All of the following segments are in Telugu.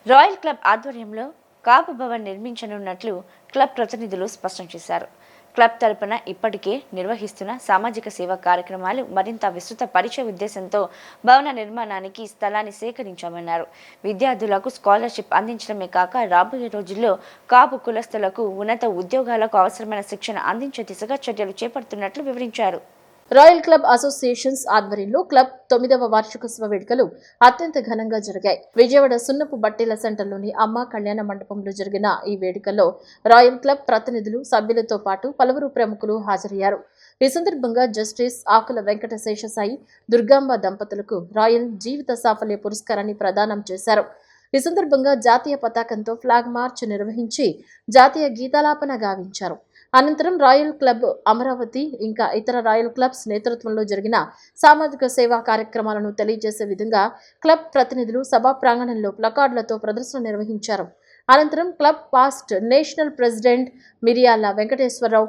రాయల్ క్లబ్ ఆధ్వర్యంలో కాపు భవన్ నిర్మించనున్నట్లు క్లబ్ ప్రతినిధులు స్పష్టం చేశారు. క్లబ్ తరపున ఇప్పటికే నిర్వహిస్తున్న సామాజిక సేవా కార్యక్రమాలు మరింత విస్తృత పరిచయ ఉద్దేశంతో భవన నిర్మాణానికి స్థలాన్ని సేకరించామన్నారు. విద్యార్థులకు స్కాలర్షిప్ అందించడమే కాక రాబోయే రోజుల్లో కాపు కులస్తులకు ఉన్నత ఉద్యోగాలకు అవసరమైన శిక్షణ అందించే దిశగా చర్యలు చేపడుతున్నట్లు వివరించారు. రాయల్ క్లబ్ అసోసియేషన్స్ ఆధ్వర్యంలో క్లబ్ 9వ వార్షికోత్సవ వేడుకలు అత్యంత ఘనంగా జరిగాయి. విజయవాడ సున్నపు బట్టెల సెంటర్లోని అమ్మ కళ్యాణ మండపంలో జరిగిన ఈ వేడుకల్లో రాయల్ క్లబ్ ప్రతినిధులు, సభ్యులతో పాటు పలువురు ప్రముఖులు హాజరయ్యారు. ఈ సందర్భంగా జస్టిస్ ఆకుల వెంకట శేషసాయి, దుర్గాంబ దంపతులకు రాయల్ జీవిత సాఫల్య పురస్కారాన్ని ప్రదానం చేశారు. ఈ సందర్భంగా జాతీయ పతాకంతో ఫ్లాగ్ మార్చ్ నిర్వహించి జాతీయ గీతాలాపన గావించారు. అనంతరం రాయల్ క్లబ్ అమరావతి ఇంకా ఇతర రాయల్ క్లబ్స్ నేతృత్వంలో జరిగిన సామాజిక సేవా కార్యక్రమాలను తెలియజేసే విధంగా క్లబ్ ప్రతినిధులు సభా ప్రాంగణంలో ప్లకార్డులతో ప్రదర్శన నిర్వహించారు. అనంతరం club past national president Miriyala Venkateswararao,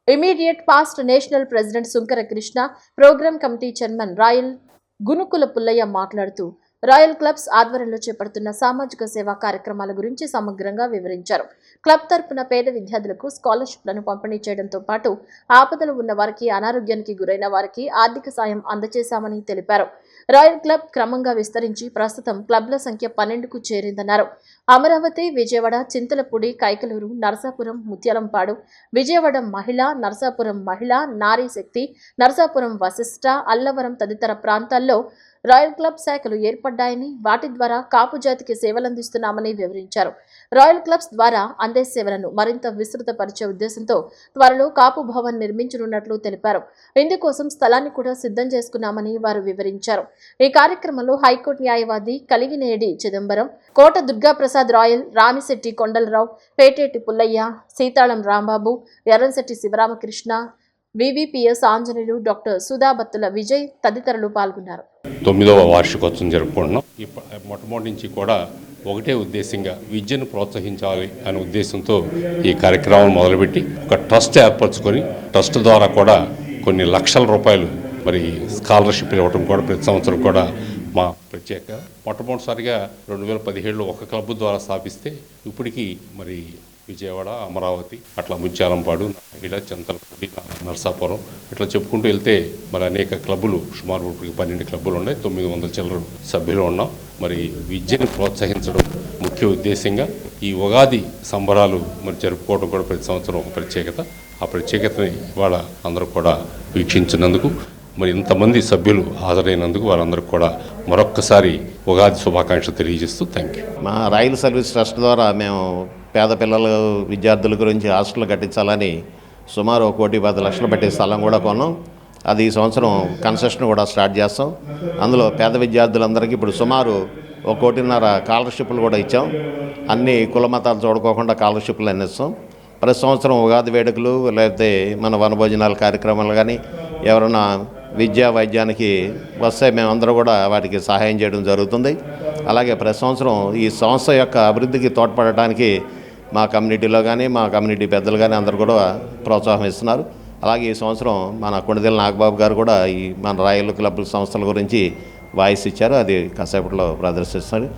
immediate past national president Sunkara Krishna, programme committee chairman Royal Gunukula Pullaiah మాట్లాడుతూ రాయల్ క్లబ్స్ ఆధ్వర్యంలో చేపడుతున్న సామాజిక సేవా కార్యక్రమాల గురించి సమగ్రంగా వివరించారు. క్లబ్ తరపున పేద విద్యార్థులకు స్కాలర్షిప్లను పంపిణీ చేయడంతో పాటు ఆపదలు ఉన్న వారికి, అనారోగ్యానికి గురైన వారికి ఆర్థిక సాయం అందజేశామని తెలిపారు. రాయల్ క్లబ్ క్రమంగా విస్తరించి ప్రస్తుతం క్లబ్ల సంఖ్య 12కు చేరిందన్నారు. అమరావతి, విజయవాడ, చింతలపూడి, కైకలూరు, నరసాపురం, ముత్యాలంపాడు, విజయవాడ మహిళ, నరసాపురం మహిళ, నారీ శక్తి, నరసాపురం వశిష్ట, అల్లవరం తదితర ప్రాంతాల్లో రాయల్ క్లబ్ శాఖలు ఏర్పడ్డాయని, వాటి ద్వారా కాపు జాతికి సేవలందిస్తున్నామని వివరించారు. రాయల్ క్లబ్స్ ద్వారా అందే సేవలను మరింత విస్తృతపరిచే ఉద్దేశంతో త్వరలో కాపు భవన్ నిర్మించనున్నట్లు తెలిపారు. ఇందుకోసం స్థలాన్ని కూడా సిద్ధం చేసుకున్నామని వారు వివరించారు. ఈ కార్యక్రమంలో హైకోర్టు న్యాయవాది కలిగినేడి చిదంబరం, కోట దుర్గాప్రసాద్ రాయల్, రామిశెట్టి కొండలరావు, పేటేటి పుల్లయ్య, సీతాళం రాంబాబు, ఎర్రంశెట్టి శివరామకృష్ణ, వివిపిఎస్ ఆంజనేయులు, డాక్టర్ సుధాబత్తుల విజయ్ తదితరులు పాల్గొన్నారు. 9వ వార్షికోత్సవం జరుపుకుంటున్నాం. మొట్టమొదటి నుంచి కూడా ఒకటే ఉద్దేశంగా విద్యను ప్రోత్సహించాలి అనే ఉద్దేశంతో ఈ కార్యక్రమం మొదలుపెట్టి ఒక ట్రస్ట్ ఏర్పరచుకొని ట్రస్ట్ ద్వారా కూడా కొన్ని లక్షల రూపాయలు మరి స్కాలర్షిప్ ఇవ్వడం కూడా ప్రతి సంవత్సరం కూడా మా ప్రత్యేక. మొట్టమొదటిసారిగా 2017లో ఒక క్లబ్ ద్వారా స్థాపిస్తే ఇప్పటికీ మరి విజయవాడ, అమరావతి, అట్లా ముత్యాలంపాడు, ఇలా చింతలపూడి, నరసాపురం ఇట్లా చెప్పుకుంటూ వెళ్తే మరి అనేక క్లబ్బులు, సుమారు 12 క్లబ్బులు ఉన్నాయి. 900 చిల్లర సభ్యులు ఉన్నాం. మరి విద్యను ప్రోత్సహించడం ముఖ్య ఉద్దేశంగా ఈ ఉగాది సంబరాలు మరి జరుపుకోవడం కూడా ప్రతి సంవత్సరం ఒక ప్రత్యేకత. ఆ ప్రత్యేకతని ఇవాళ అందరూ కూడా వీక్షించినందుకు, మరి ఇంతమంది సభ్యులు హాజరైనందుకు వారందరికీ కూడా మరొక్కసారి ఉగాది శుభాకాంక్షలు తెలియజేస్తూ థ్యాంక్ యూ. మా రాయల్ సర్వీస్ ట్రస్ట్ ద్వారా మేము పేద పిల్లలు, విద్యార్థుల గురించి హాస్టల్ కట్టించాలని సుమారు 1,10,00,000 పెట్టే స్థలం కూడా కొన్నాం. అది ఈ సంవత్సరం కన్స్ట్రక్షన్ కూడా స్టార్ట్ చేస్తాం. అందులో పేద విద్యార్థులందరికీ ఇప్పుడు సుమారు 1,50,00,000 స్కాలర్షిప్లు కూడా ఇచ్చాం. అన్ని కుల మతాలు చూడుకోకుండా స్కాలర్షిప్లు అందిస్తాం. ప్రతి సంవత్సరం ఉగాది వేడుకలు లేకపోతే మన వనభోజనాల కార్యక్రమాలు కానీ ఎవరైనా విద్యా వైద్యానికి వస్తే మేమందరూ కూడా వాటికి సహాయం చేయడం జరుగుతుంది. అలాగే ప్రతి సంవత్సరం ఈ సంస్థ యొక్క అభివృద్ధికి తోడ్పడటానికి మా కమ్యూనిటీలో కానీ మా కమ్యూనిటీ పెద్దలు కానీ అందరూ కూడా ప్రోత్సాహం ఇస్తున్నారు. అలాగే ఈ సంవత్సరం మన కొండదేల నాగబాబు గారు కూడా ఈ మన రాయల్ క్లబ్ సంస్థల గురించి వాయిస్ ఇచ్చారు. అది కాసేపట్లో ప్రదర్శిస్తారు.